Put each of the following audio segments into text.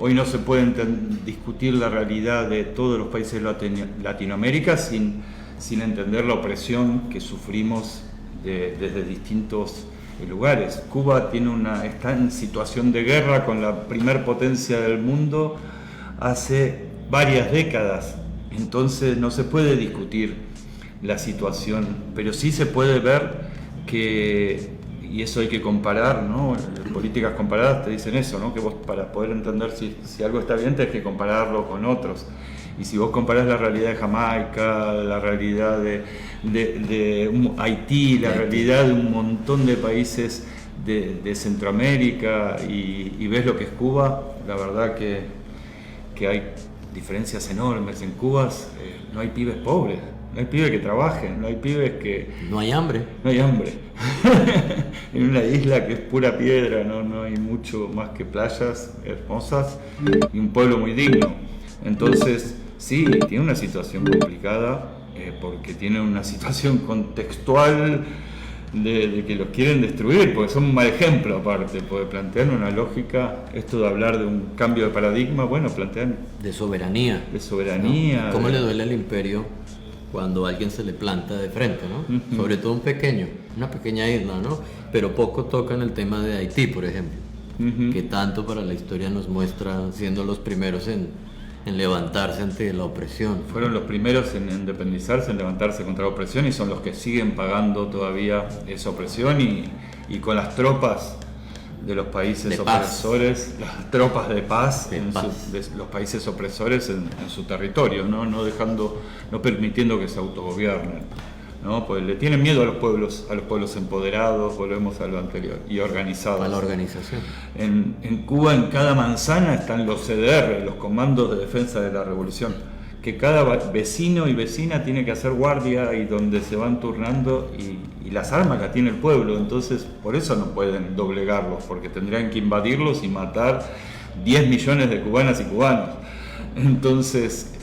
hoy no se puede discutir la realidad de todos los países de Latinoamérica sin entender la opresión que sufrimos desde distintos lugares. Cuba está en situación de guerra con la primer potencia del mundo hace varias décadas, entonces no se puede discutir la situación, pero sí se puede ver que, y eso hay que comparar, ¿no? Políticas comparadas te dicen eso, ¿no? Que vos, para poder entender si algo está bien, tenés que compararlo con otros. Y si vos comparás la realidad de Jamaica, la realidad de Haití, la realidad de un montón de países de Centroamérica y ves lo que es Cuba, la verdad que hay diferencias enormes. En Cuba no hay pibes pobres, no hay pibes que trabajen, no hay pibes que... No hay hambre. No hay hambre. En una isla que es pura piedra, no hay mucho más que playas hermosas y un pueblo muy digno. Entonces, sí, tiene una situación complicada porque tiene una situación contextual de que los quieren destruir, porque son un mal ejemplo aparte, porque plantean una lógica, esto de hablar de un cambio de paradigma, bueno, plantean... De soberanía. De soberanía. ¿No? ¿Cómo le duele al imperio cuando alguien se le planta de frente, ¿no? Uh-huh. Sobre todo una pequeña isla, ¿no? Pero poco tocan el tema de Haití, por ejemplo, uh-huh, que tanto para la historia nos muestra siendo los primeros en levantarse ante la opresión. Fueron los primeros en independizarse, en levantarse contra la opresión, y son los que siguen pagando todavía esa opresión, y con las tropas de los países opresores, las tropas de paz, de los países opresores en su territorio, no permitiendo que se autogobiernen, ¿no? Pues le tienen miedo a los pueblos empoderados, volvemos a lo anterior, y organizados. A la organización. En Cuba, en cada manzana están los CDR, los Comandos de Defensa de la Revolución, que cada vecino y vecina tiene que hacer guardia y donde se van turnando, y las armas las tiene el pueblo, entonces por eso no pueden doblegarlos, porque tendrían que invadirlos y matar 10 millones de cubanas y cubanos. Entonces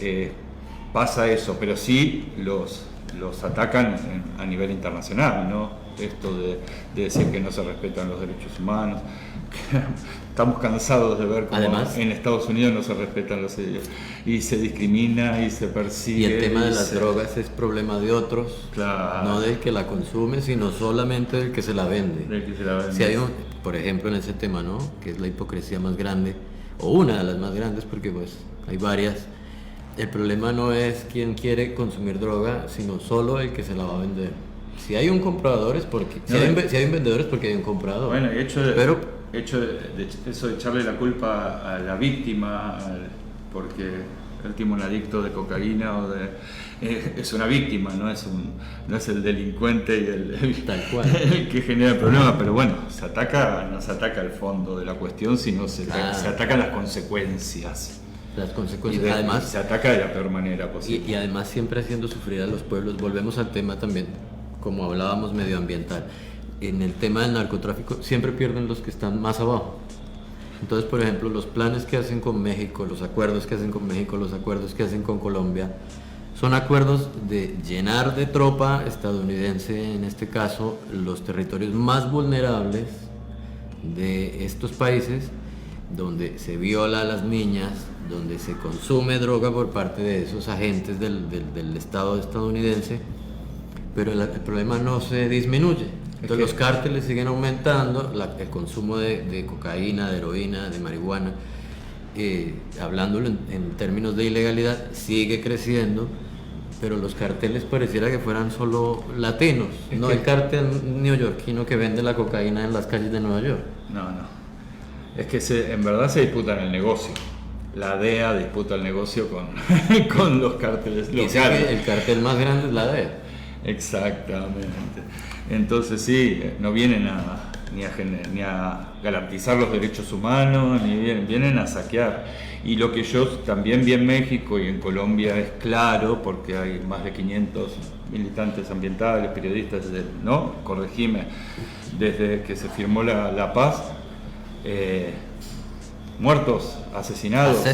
pasa eso, pero sí los atacan a nivel internacional, ¿no? Esto de decir que no se respetan los derechos humanos. Estamos cansados de ver cómo además, en Estados Unidos no se respetan los derechos y se discrimina y se persigue. Y el tema de las drogas es problema de otros, claro, no del que la consume, sino solamente del que se la vende. Si hay por ejemplo, en ese tema, ¿no? Que es la hipocresía más grande, o una de las más grandes, porque pues hay varias. El problema no es quién quiere consumir droga, sino solo el que se la va a vender. Si hay un comprador es porque... Si hay un vendedor es porque hay un comprador. Bueno, y hecho de eso de echarle la culpa a la víctima, porque el último un adicto de cocaína es una víctima, no es el delincuente y el que genera el problema, pero bueno, no se ataca el fondo de la cuestión, sino se atacan las consecuencias. Las consecuencias. Además, se ataca de la peor manera posible. Y además siempre haciendo sufrir a los pueblos. Volvemos al tema también, como hablábamos, medioambiental. En el tema del narcotráfico siempre pierden los que están más abajo. Entonces, por ejemplo, los planes que hacen con México, los acuerdos que hacen con México, los acuerdos que hacen con Colombia, son acuerdos de llenar de tropa estadounidense, en este caso, los territorios más vulnerables de estos países, donde se viola a las niñas, donde se consume droga por parte de esos agentes del Estado estadounidense, pero el problema no se disminuye. Entonces los cárteles siguen aumentando, el consumo de cocaína, de heroína, de marihuana, hablándolo en términos de ilegalidad, sigue creciendo, pero los carteles pareciera que fueran solo latinos, no el cártel neoyorquino que vende la cocaína en las calles de Nueva York. No. Es que en verdad se disputan el negocio. La DEA disputa el negocio con los cárteles locales. El cartel más grande es la DEA. Exactamente. Entonces sí, no vienen ni a garantizar los derechos humanos, ni vienen a saquear. Y lo que yo también vi en México y en Colombia es claro, porque hay más de 500 militantes ambientales, periodistas, ¿no? Corregime, desde que se firmó la paz, muertos, asesinados,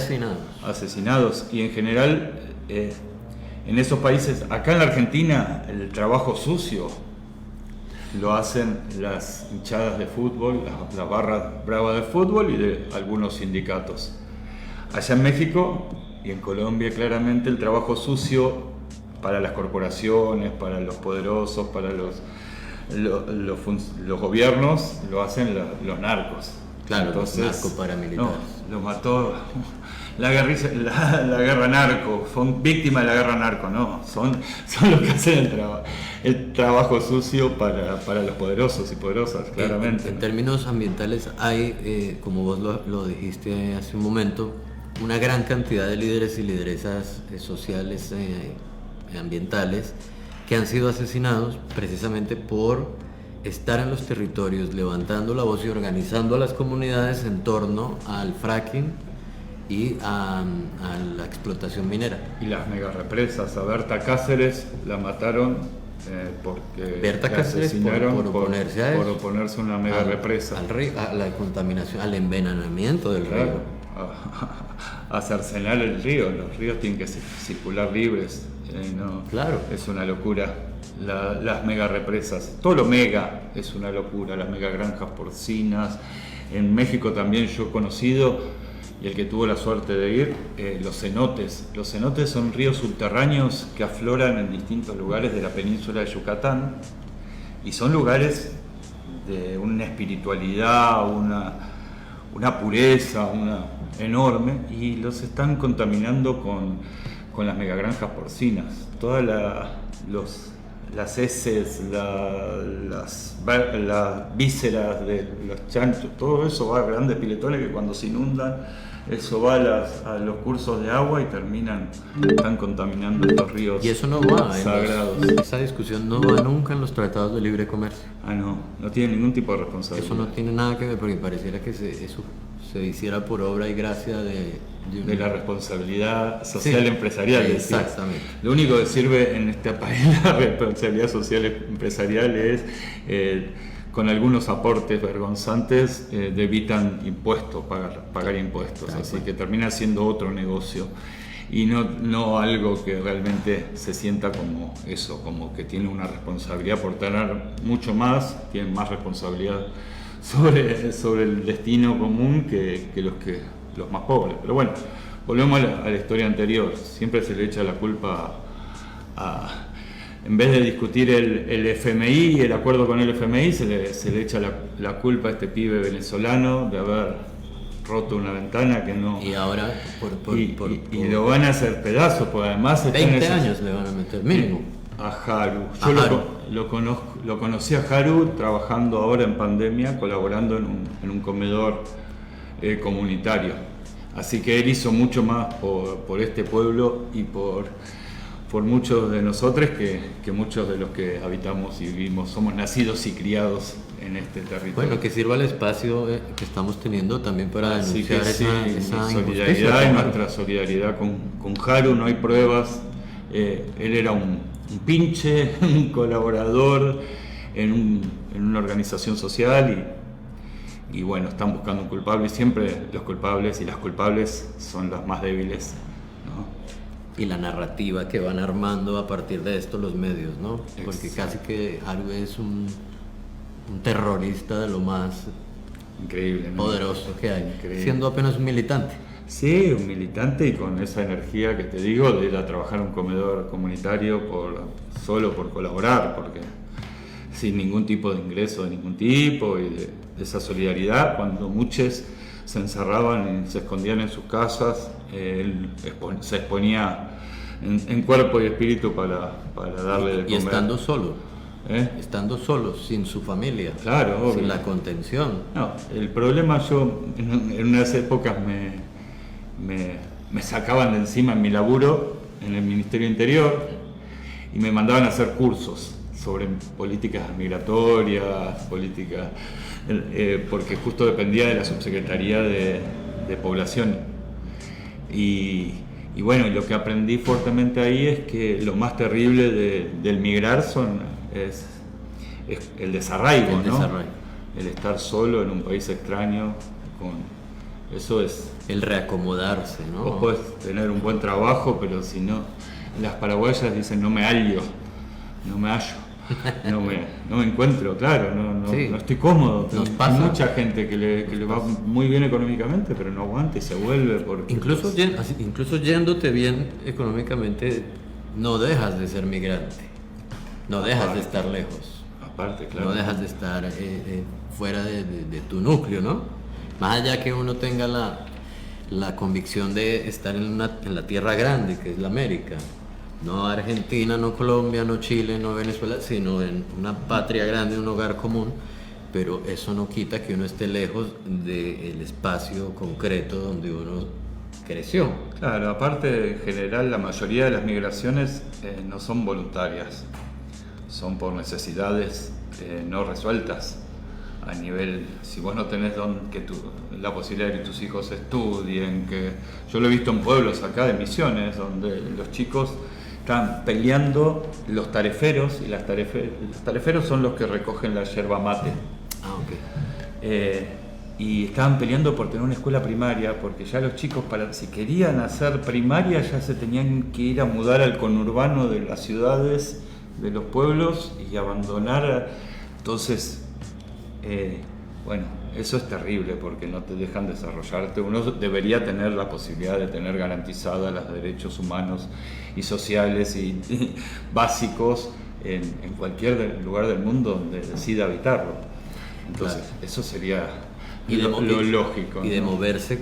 y en general en esos países, acá en la Argentina, el trabajo sucio lo hacen las hinchadas de fútbol, las barras bravas de fútbol y de algunos sindicatos. Allá en México y en Colombia claramente el trabajo sucio para las corporaciones, para los poderosos, para los gobiernos, lo hacen los narcos. Claro, entonces, los narcoparamilitares. No, lo mató la guerra narco, son víctimas de la guerra narco, no, son los que hacen el trabajo sucio para los poderosos y poderosas, claramente. En términos ambientales hay, como vos lo dijiste hace un momento, una gran cantidad de líderes y lideresas sociales ambientales que han sido asesinados precisamente por estar en los territorios levantando la voz y organizando a las comunidades en torno al fracking y a la explotación minera. Y las megarepresas, a Berta Cáceres la mataron porque Berta la Cáceres asesinaron por oponerse a eso, por oponerse a una megarepresa. Al río, a la contaminación, al envenenamiento del río. A cercenar el río, los ríos tienen que circular libres, no, claro. Es una locura. Las mega represas, todo lo mega es una locura, las mega granjas porcinas. En México también yo he conocido, y el que tuvo la suerte de ir, los cenotes. Los cenotes son ríos subterráneos que afloran en distintos lugares de la península de Yucatán y son lugares de una espiritualidad, una pureza, enorme, y los están contaminando con las megagranjas porcinas. Todas las heces, las vísceras de los chanchos, todo eso va a grandes piletones que cuando se inundan, eso va a los cursos de agua y están contaminando estos ríos. Y eso no va sagrados. Esa discusión no va nunca en los tratados de libre comercio. No tiene ningún tipo de responsabilidad. Eso no tiene nada que ver, porque pareciera que eso se hiciera por obra y gracia de la responsabilidad social empresarial. Exactamente. Lo único que sirve en este país la responsabilidad social empresarial es con algunos aportes vergonzantes evitan impuestos, pagar impuestos, así que termina siendo otro negocio y no algo que realmente se sienta como eso, como que tiene una responsabilidad por tener mucho más, tiene más responsabilidad sobre el destino común que los más pobres. Pero bueno, volvemos a la historia anterior. Siempre se le echa la culpa en vez de discutir el FMI y el acuerdo con el FMI, se le echa la culpa a este pibe venezolano de haber roto una ventana que no... Y ahora y lo van a hacer pedazos, porque además... 20 años le van a meter, mínimo. A Haru. Yo lo conocí a Haru trabajando ahora en pandemia, colaborando en un comedor comunitario. Así que él hizo mucho más por este pueblo y por muchos de nosotros que muchos de los que habitamos y vivimos, somos nacidos y criados en este territorio. Bueno, que sirva el espacio que estamos teniendo también para denunciar esa solidaridad y nuestra solidaridad con Haru. No hay pruebas. Él era un pinche, un colaborador en una organización social y bueno, están buscando un culpable y siempre los culpables y las culpables son las más débiles, ¿no? Y la narrativa que van armando a partir de esto los medios, ¿no? Porque casi que Haru es un terrorista de lo más increíble, ¿no? Poderoso que hay, Increíble. Siendo apenas un militante. Sí, un militante y con esa energía que te digo de ir a trabajar en un comedor comunitario solo por colaborar, porque sin ningún tipo de ingreso de ningún tipo y de esa solidaridad, cuando muchos se encerraban y se escondían en sus casas, él se exponía en cuerpo y espíritu para darle de comer. Y estando solo. Estando solo, sin su familia, claro, obvio. Sin la contención. No, el problema yo en unas épocas me sacaban de encima en mi laburo en el Ministerio Interior y me mandaban a hacer cursos sobre políticas migratorias, porque justo dependía de la Subsecretaría de Población. Y bueno, lo que aprendí fuertemente ahí es que lo más terrible del migrar es el desarraigo, ¿no? El estar solo en un país extraño, eso es... El reacomodarse, ¿no? Vos podés tener un buen trabajo, pero si no... Las paraguayas dicen no me hallo. no me encuentro, claro, Sí. no estoy cómodo. Nos Hay pasa. mucha gente que le va muy bien económicamente, pero no aguanta y se vuelve porque... Incluso yéndote bien económicamente, no dejas de ser migrante, no dejas de estar lejos, Aparte, claro. no dejas de estar fuera de tu núcleo, ¿no? Más allá que uno tenga la convicción de estar en la tierra grande, que es la América, no Argentina, no Colombia, no Chile, no Venezuela, sino en una patria grande, un hogar común, pero eso no quita que uno esté lejos del espacio concreto donde uno creció. Claro, aparte, en general, la mayoría de las migraciones no son voluntarias, son por necesidades no resueltas. A nivel, si vos no tenés la posibilidad de que tus hijos estudien, que yo lo he visto en pueblos acá de Misiones, donde los chicos están peleando los tareferos, y los tareferos son los que recogen la yerba mate. Ah, ok. Y estaban peleando por tener una escuela primaria, porque ya los chicos, si querían hacer primaria, ya se tenían que ir a mudar al conurbano de las ciudades, de los pueblos, y abandonar. Entonces, bueno, eso es terrible porque no te dejan desarrollarte. Uno debería tener la posibilidad de tener garantizadas los derechos humanos y sociales y básicos en cualquier lugar del mundo donde decida habitarlo. Entonces, Claro. Eso sería Y lo lógico. Y de ¿no? moverse.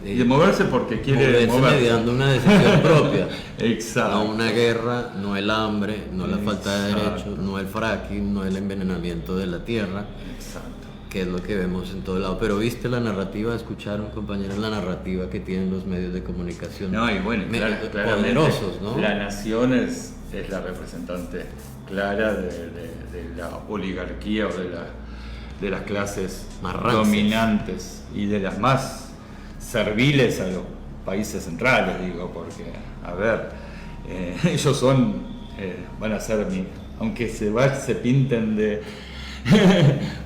Y de moverse porque quiere moverse mediante una decisión propia. Exacto. No una guerra, no el hambre, no la falta de Exacto. derechos, no el fracking, no el envenenamiento de la tierra, Exacto. que es lo que vemos en todo lado. Pero viste la narrativa, escucharon compañeros la narrativa que tienen los medios de comunicación. No, y bueno, claramente, poderosos, ¿no? La nación es la representante clara de la oligarquía o de las clases Más rancias. dominantes y de las más serviles a los países centrales, digo, porque, a ver, ellos van a ser, aunque se pinten de...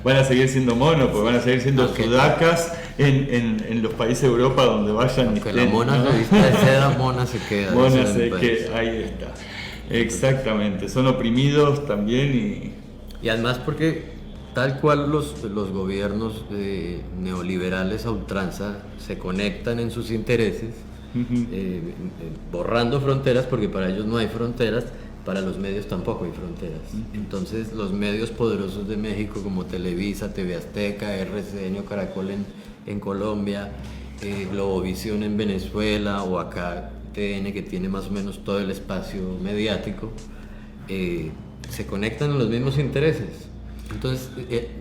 van a seguir siendo monos, porque van a seguir siendo sudacas en los países de Europa donde vayan. Aunque la mona se vista de seda, mona se queda. Mona dicen en el país. ahí está. Exactamente, son oprimidos también Y además porque tal cual los gobiernos neoliberales a ultranza se conectan en sus intereses, borrando fronteras, porque para ellos no hay fronteras, para los medios tampoco hay fronteras. Entonces los medios poderosos de México como Televisa, TV Azteca, RCN o Caracol en Colombia, Globovisión en Venezuela o acá TN, que tiene más o menos todo el espacio mediático, se conectan en los mismos intereses. Entonces,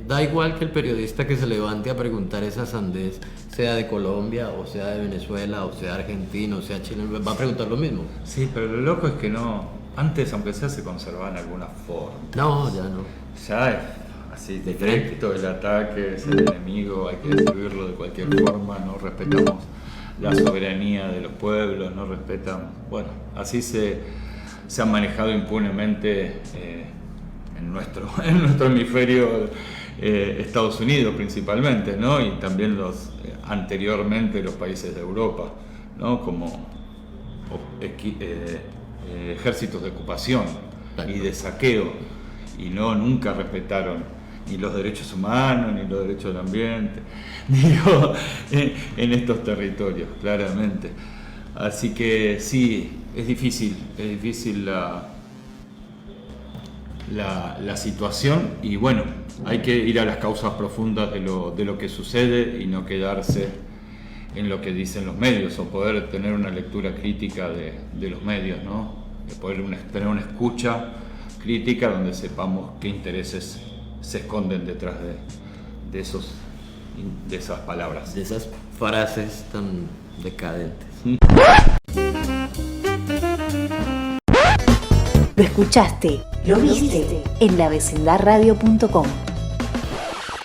da igual que el periodista que se levante a preguntar esa sandez, sea de Colombia, o sea de Venezuela, o sea argentino, o sea chileno, va a preguntar lo mismo. Sí, pero lo loco es que no. Antes, aunque sea, se conservaban alguna forma. No, ya no. Ya es así, directo el ataque, es el enemigo, hay que destruirlo de cualquier forma, no respetamos la soberanía de los pueblos, no respetan. Bueno, así se han manejado impunemente en nuestro hemisferio, Estados Unidos principalmente, ¿no? Y también anteriormente los países de Europa, ¿no? Como ejércitos de ocupación y de saqueo, y nunca respetaron ni los derechos humanos ni los derechos del ambiente, digo, en estos territorios, claramente. Así que sí, es difícil la situación, y bueno, hay que ir a las causas profundas de lo que sucede y no quedarse en lo que dicen los medios, o poder tener una lectura crítica de los medios, ¿no? De poder tener una escucha crítica donde sepamos qué intereses se esconden detrás de esas palabras. De esas frases tan decadentes. Lo escuchaste, lo viste en lavecindadradio.com.